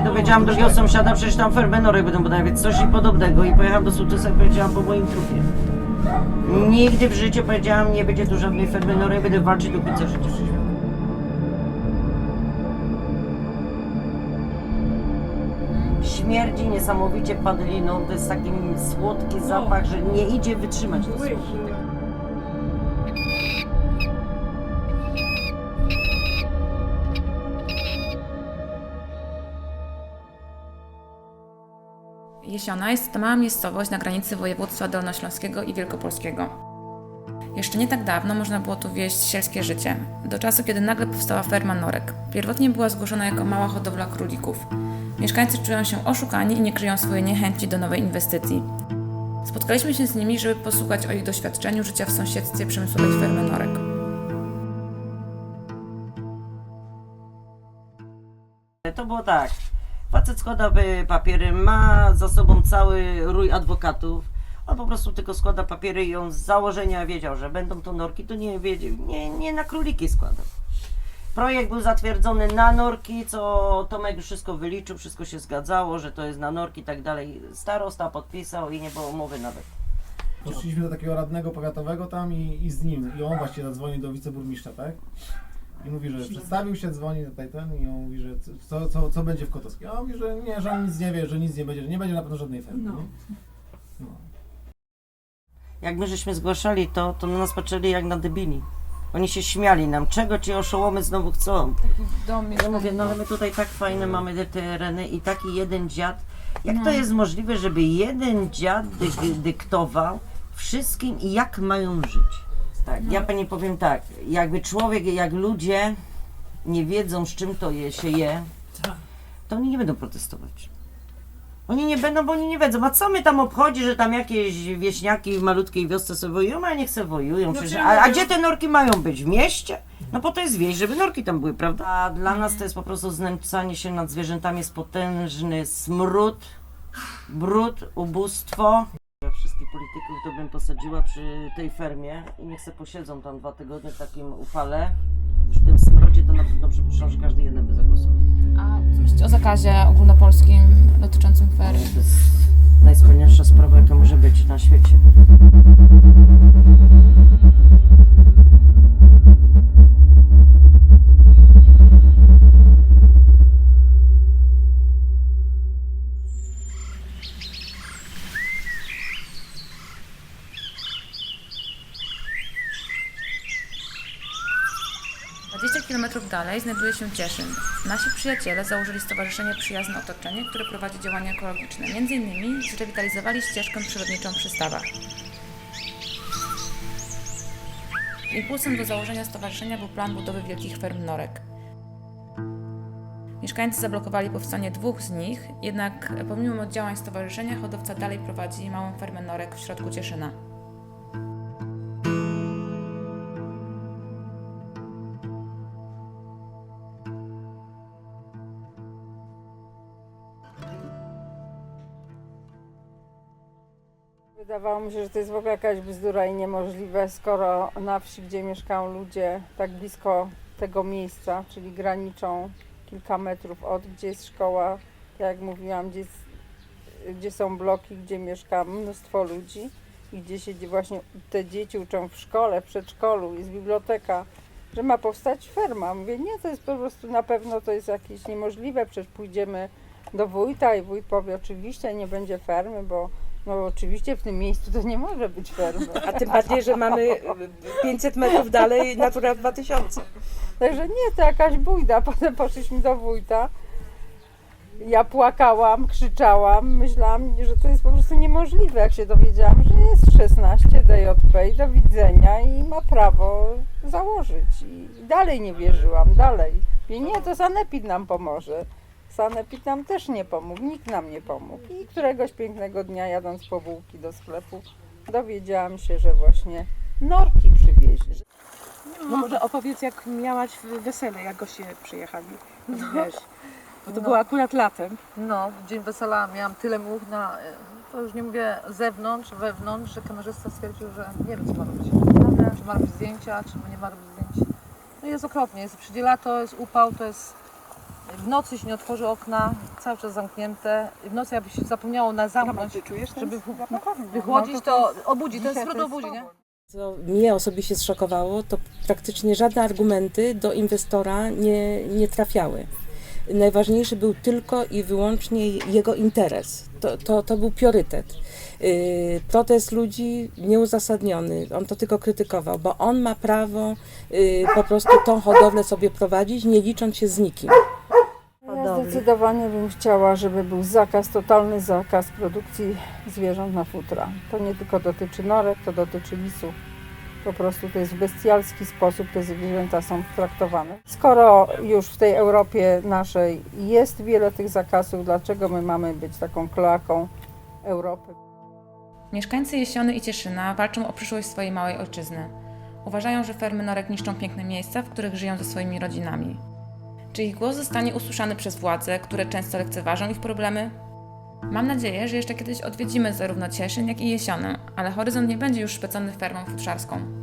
się dowiedziałam drugiego sąsiada, przecież tam fermę norek będą budować, więc coś podobnego i pojechałam do sołtysa i powiedziałam po moim trupie. Nigdy w życiu powiedziałam, nie będzie tu żadnej fermy norek, będę walczyć do końca życia. Śmierdzi niesamowicie padliną, to jest taki słodki zapach, że nie idzie wytrzymać to słodkie. Jesiona jest to mała miejscowość na granicy województwa dolnośląskiego i wielkopolskiego. Jeszcze nie tak dawno można było tu wieść sielskie życie, do czasu kiedy nagle powstała ferma norek. Pierwotnie była zgłoszona jako mała hodowla królików. Mieszkańcy czują się oszukani i nie kryją swojej niechęci do nowej inwestycji. Spotkaliśmy się z nimi, żeby posłuchać o ich doświadczeniu życia w sąsiedztwie przemysłowej fermy norek. To było tak, facet składa papiery, ma za sobą cały rój adwokatów, on po prostu tylko składa papiery i on z założenia wiedział, że będą to norki, to nie wiedział, nie na króliki składał. Projekt był zatwierdzony na norki, co Tomek już wszystko wyliczył, wszystko się zgadzało, że to jest na norki i tak dalej. Starosta podpisał i nie było mowy nawet. Poszliśmy do takiego radnego powiatowego tam i z nim, i on właśnie zadzwonił do wiceburmistrza, tak? I mówi, że przedstawił się, dzwoni tutaj ten i on mówi, że co będzie w Kotowskiej. A on mówi, że nie, że on nic nie wie, że nic nie będzie, że nie będzie na pewno żadnej fermy. No. No. Jak my żeśmy zgłaszali to na nas patrzyli jak na debili. Oni się śmiali nam, czego ci oszołomy znowu chcą. Ja mówię, no ale my tutaj tak fajne mamy te tereny i taki jeden dziad. Jak to jest możliwe, żeby jeden dziad dyktował wszystkim i jak mają żyć? Tak, ja pani powiem tak, jakby człowiek, jak ludzie nie wiedzą z czym to się je, to oni nie będą protestować. Oni nie będą, bo oni nie wiedzą. A co my tam obchodzi, że tam jakieś wieśniaki w malutkiej wiosce sobie wojują, a niech se wojują. Przecież, a gdzie te norki mają być? W mieście? No po to jest wieś, żeby norki tam były, prawda? A dla nas to jest po prostu znęcanie się nad zwierzętami, jest potężny smród, brud, ubóstwo. Wszystkich polityków to bym posadziła przy tej fermie i niech se posiedzą tam 2 tygodnie w takim upale. Przy tym smrodzie to na pewno przypuszczam, że każdy jeden by zagłosował. A co myślicie o zakazie ogólnopolskim dotyczącym ferm? To jest najspanialsza sprawa, jaka może być na świecie. Kilometrów dalej znajduje się Cieszyn. Nasi przyjaciele założyli Stowarzyszenie Przyjazne Otoczenie, które prowadzi działania ekologiczne. Między innymi zrewitalizowali ścieżkę przyrodniczą przy stawach. Impulsem do założenia stowarzyszenia był plan budowy wielkich ferm norek. Mieszkańcy zablokowali powstanie 2 z nich, jednak pomimo działań stowarzyszenia hodowca dalej prowadzi małą fermę norek w środku Cieszyna. Wydawało mi się, że to jest w ogóle jakaś bzdura i niemożliwe, skoro na wsi, gdzie mieszkają ludzie tak blisko tego miejsca, czyli graniczą kilka metrów od, gdzie jest szkoła, jak mówiłam, gdzie są bloki, gdzie mieszka mnóstwo ludzi i gdzie się właśnie te dzieci uczą w szkole, w przedszkolu, jest biblioteka, że ma powstać ferma. Mówię, nie, to jest po prostu na pewno to jest jakieś niemożliwe, przecież pójdziemy do wójta i wójt powie oczywiście nie będzie fermy, bo no oczywiście w tym miejscu to nie może być fermy. A tym bardziej, że mamy 500 metrów dalej Natura 2000. Także nie, to jakaś bójda. Potem poszliśmy do wójta. Ja płakałam, krzyczałam, myślałam, że to jest po prostu niemożliwe, jak się dowiedziałam, że jest 16 DJP i do widzenia i ma prawo założyć. I dalej nie wierzyłam, dalej. I nie, to Sanepid nam pomoże. Sanepid nam też nie pomógł, nikt nam nie pomógł. I któregoś pięknego dnia, jadąc po bułki do sklepu, dowiedziałam się, że właśnie norki przywieźli. No może opowiedz, jak miałaś wesele, jak goście przyjechali. Wiesz, bo to było akurat latem. No, w dzień wesela miałam tyle much na, to już nie mówię zewnątrz, wewnątrz, że kamerzysta stwierdził, że nie wiem co ma robić. Czy ma robić zdjęcia, czy nie ma robić zdjęć. No jest okropnie, jest przyjdzie lato, jest upał, to jest W nocy się nie otworzy okna, cały czas zamknięte. W nocy jakby się zapomniało na zamknąć, Ty czujesz ten żeby zapach? wychłodzić, to obudzi, to jest smród obudzi, nie? Co mnie osobiście zszokowało, to praktycznie żadne argumenty do inwestora nie trafiały. Najważniejszy był tylko i wyłącznie jego interes. To był priorytet. Protest ludzi nieuzasadniony, on to tylko krytykował, bo on ma prawo po prostu tą hodowlę sobie prowadzić, nie licząc się z nikim. Ja zdecydowanie bym chciała, żeby był zakaz, totalny zakaz produkcji zwierząt na futra. To nie tylko dotyczy norek, to dotyczy lisów. Po prostu to jest w bestialski sposób te zwierzęta są traktowane. Skoro już w tej Europie naszej jest wiele tych zakazów, dlaczego my mamy być taką kloaką Europy? Mieszkańcy Jesiony i Cieszyna walczą o przyszłość swojej małej ojczyzny. Uważają, że fermy norek niszczą piękne miejsca, w których żyją ze swoimi rodzinami. Czy ich głos zostanie usłyszany przez władze, które często lekceważą ich problemy? Mam nadzieję, że jeszcze kiedyś odwiedzimy zarówno Cieszyn, jak i Jesionę, ale horyzont nie będzie już szpecony fermą futrzarską.